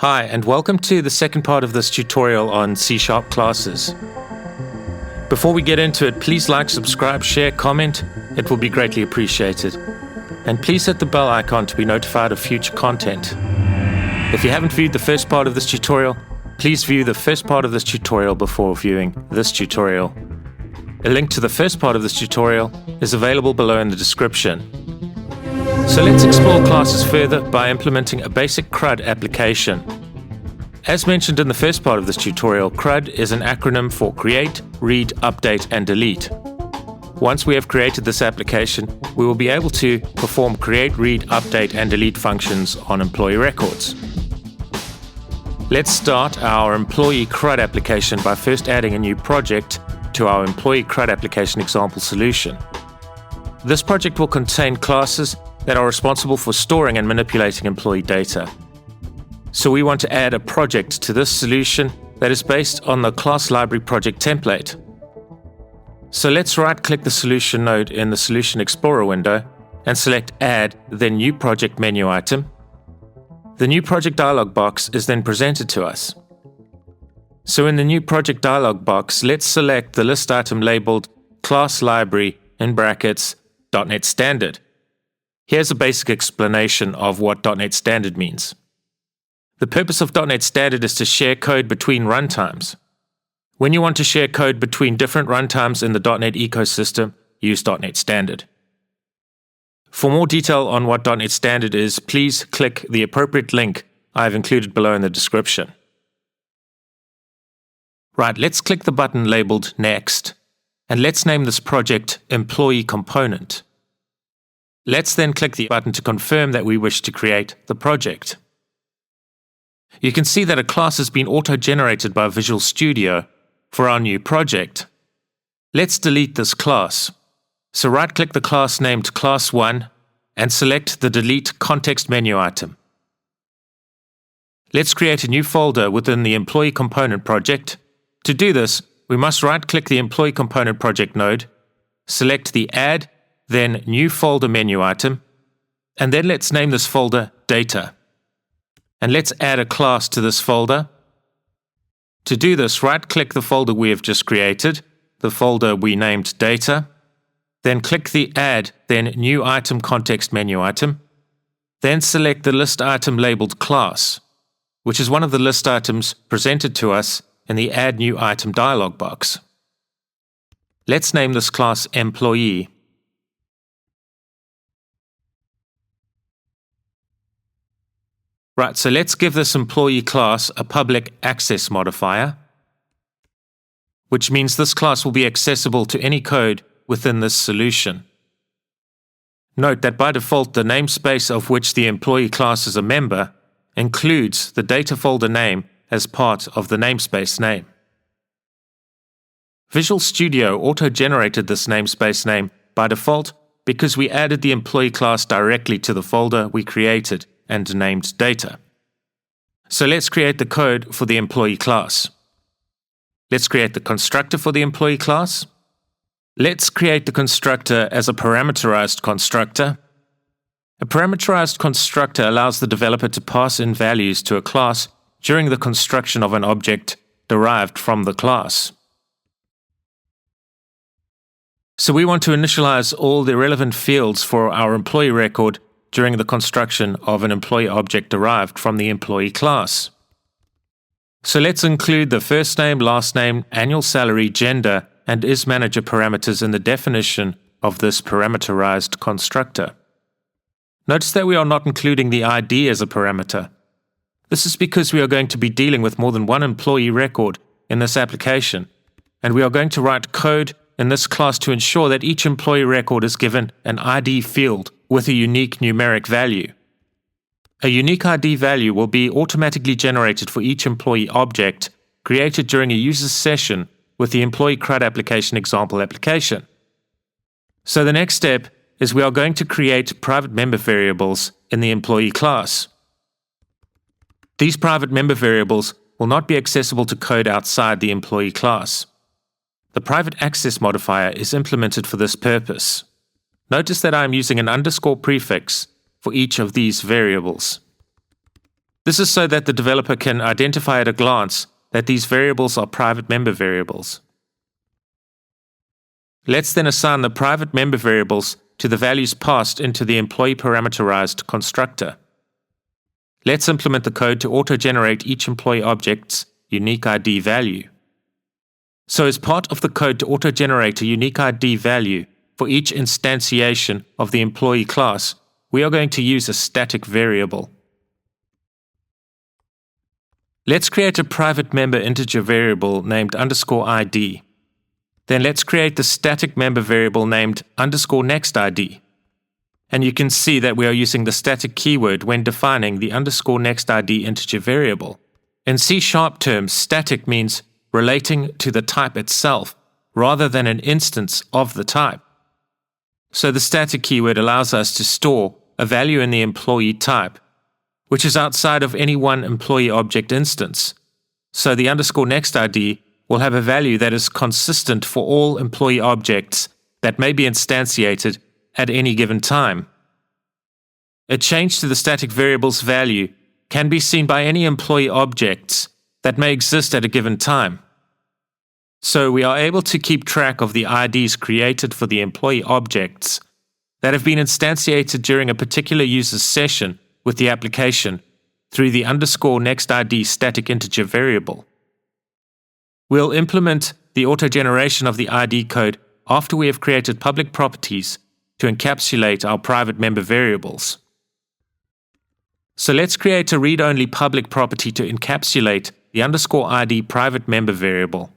Hi, and welcome to the second part of this tutorial on C# classes. Before we get into it, please like, subscribe, share, comment. It will be greatly appreciated. And please hit the bell icon to be notified of future content. If you haven't viewed the first part of this tutorial, please view the first part of this tutorial before viewing this tutorial. A link to the first part of this tutorial is available below in the description. So let's explore classes further by implementing a basic Crud application. As mentioned in the first part of this tutorial, Crud is an acronym for Create, Read, Update, and Delete. Once we have created this application, we will be able to perform Create, Read, Update, and Delete functions on employee records. Let's start our employee Crud application by first adding a new project to our employee Crud application example solution. This project will contain classes that are responsible for storing and manipulating employee data. So we want to add a project to this solution that is based on the class library project template. So let's right-click the solution node in the Solution Explorer window and select Add, then New Project menu item. The New Project dialog box is then presented to us. So in the New Project dialog box, let's select the list item labeled Class Library in brackets .NET Standard. Here's a basic explanation of what .NET Standard means. The purpose of .NET Standard is to share code between runtimes. When you want to share code between different runtimes in the .NET ecosystem, use .NET Standard. For more detail on what .NET Standard is, please click the appropriate link I have included below in the description. Right, let's click the button labeled Next, and let's name this project Employee Component. Let's then click the button to confirm that we wish to create the project. You can see that a class has been auto-generated by Visual Studio for our new project. Let's delete this class. So right-click the class named Class 1 and select the Delete Context menu item. Let's create a new folder within the Employee Component project. To do this, we must right-click the Employee Component project node, select the Add, then New Folder menu item, and then let's name this folder Data. And let's add a class to this folder. To do this, right-click the folder we have just created, the folder we named Data, then click the Add, then New Item Context menu item, then select the list item labeled Class, which is one of the list items presented to us in the Add New Item dialog box. Let's name this class Employee. Right, so let's give this employee class a public access modifier, which means this class will be accessible to any code within this solution. Note that by default, the namespace of which the employee class is a member includes the data folder name as part of the namespace name. Visual Studio auto-generated this namespace name by default because we added the employee class directly to the folder we created and named Data. So let's create the code for the employee class. Let's create the constructor for the employee class. Let's create the constructor as a parameterized constructor. A parameterized constructor allows the developer to pass in values to a class during the construction of an object derived from the class. So we want to initialize all the relevant fields for our employee record during the construction of an employee object derived from the employee class. So let's include the first name, last name, annual salary, gender, and isManager parameters in the definition of this parameterized constructor. Notice that we are not including the ID as a parameter. This is because we are going to be dealing with more than one employee record in this application, and we are going to write code in this class to ensure that each employee record is given an ID field with a unique numeric value. A unique ID value will be automatically generated for each employee object created during a user's session with the employee Crud application example application. So the next step is we are going to create private member variables in the employee class. These private member variables will not be accessible to code outside the employee class. The private access modifier is implemented for this purpose. Notice that I am using an underscore prefix for each of these variables. This is so that the developer can identify at a glance that these variables are private member variables. Let's then assign the private member variables to the values passed into the employee parameterized constructor. Let's implement the code to auto-generate each employee object's unique ID value. So as part of the code to auto-generate a unique ID value for each instantiation of the employee class, we are going to use a static variable. Let's create a private member integer variable named _ID. Then let's create the static member variable named _nextID. And you can see that we are using the static keyword when defining the _nextID integer variable. In C# terms, static means relating to the type itself rather than an instance of the type. So the static keyword allows us to store a value in the employee type, which is outside of any one employee object instance. So the _nextID will have a value that is consistent for all employee objects that may be instantiated at any given time. A change to the static variable's value can be seen by any employee objects that may exist at a given time. So we are able to keep track of the IDs created for the employee objects that have been instantiated during a particular user's session with the application through the _nextID static integer variable. We'll implement the auto-generation of the ID code after we have created public properties to encapsulate our private member variables. So let's create a read-only public property to encapsulate the _ID private member variable.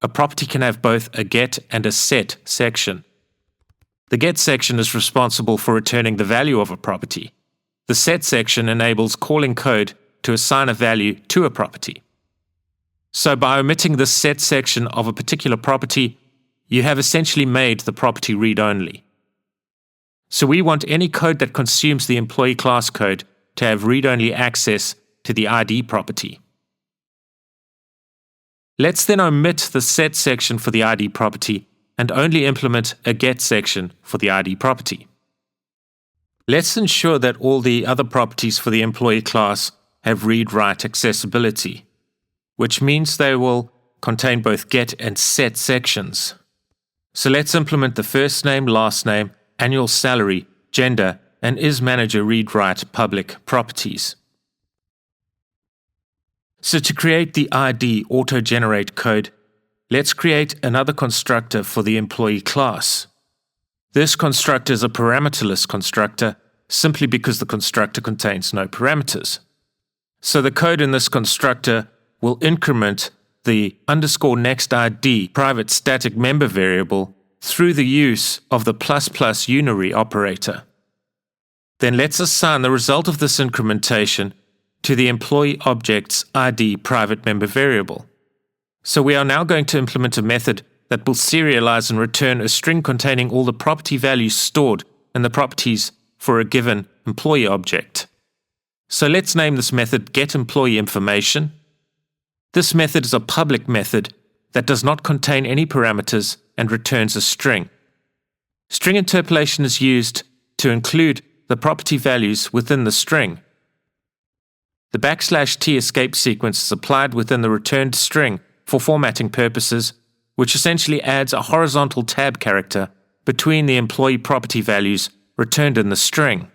A property can have both a get and a set section. The get section is responsible for returning the value of a property. The set section enables calling code to assign a value to a property. So by omitting the set section of a particular property, you have essentially made the property read-only. So we want any code that consumes the employee class code to have read-only access to the ID property. Let's then omit the set section for the ID property and only implement a get section for the ID property. Let's ensure that all the other properties for the employee class have read-write accessibility, which means they will contain both get and set sections. So let's implement the first name, last name, annual salary, gender, and isManager read-write public properties. So to create the ID auto-generate code, let's create another constructor for the employee class. This constructor is a parameterless constructor simply because the constructor contains no parameters. So the code in this constructor will increment the _nextID private static member variable through the use of the ++ unary operator. Then let's assign the result of this incrementation to the employee object's ID private member variable. So we are now going to implement a method that will serialize and return a string containing all the property values stored in the properties for a given employee object. So let's name this method getEmployeeInformation. This method is a public method that does not contain any parameters and returns a string. String interpolation is used to include the property values within the string. The \t escape sequence is applied within the returned string for formatting purposes, which essentially adds a horizontal tab character between the employee property values returned in the string.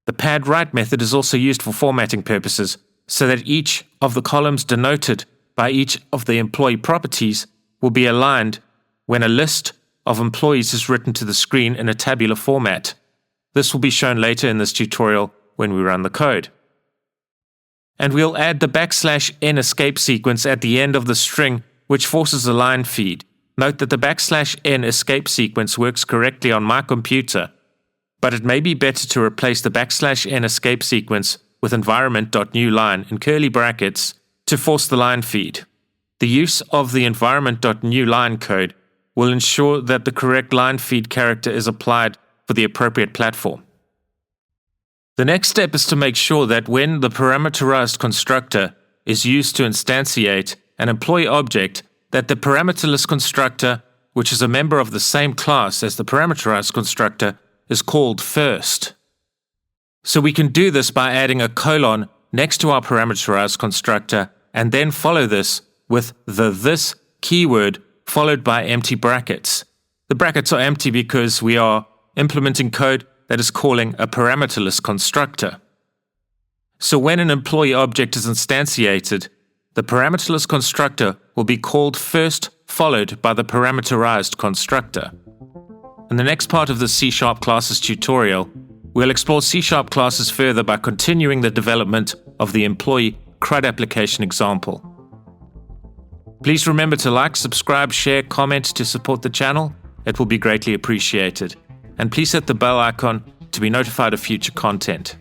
The \write method is also used for formatting purposes, so that each of the columns denoted by each of the employee properties will be aligned when a list of employees is written to the screen in a tabular format. This will be shown later in this tutorial when we run the code. And we'll add the \n escape sequence at the end of the string, which forces a line feed. Note that the \n escape sequence works correctly on my computer, but it may be better to replace the \n escape sequence with environment.newLine in curly brackets to force the line feed. The use of the environment.newLine code will ensure that the correct line feed character is applied for the appropriate platform. The next step is to make sure that when the parameterized constructor is used to instantiate an employee object, that the parameterless constructor, which is a member of the same class as the parameterized constructor, is called first. So we can do this by adding a colon next to our parameterized constructor and then follow this with the this keyword followed by empty brackets. The brackets are empty because we are implementing code that is calling a parameterless constructor. So when an employee object is instantiated, the parameterless constructor will be called first, followed by the parameterized constructor. In the next part of the C# classes tutorial, we'll explore C# classes further by continuing the development of the employee Crud application example. Please remember to like, subscribe, share, comment to support the channel. It will be greatly appreciated. And please hit the bell icon to be notified of future content.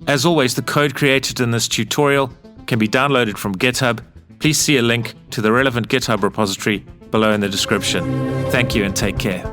As always, the code created in this tutorial can be downloaded from GitHub. Please see a link to the relevant GitHub repository below in the description. Thank you and take care.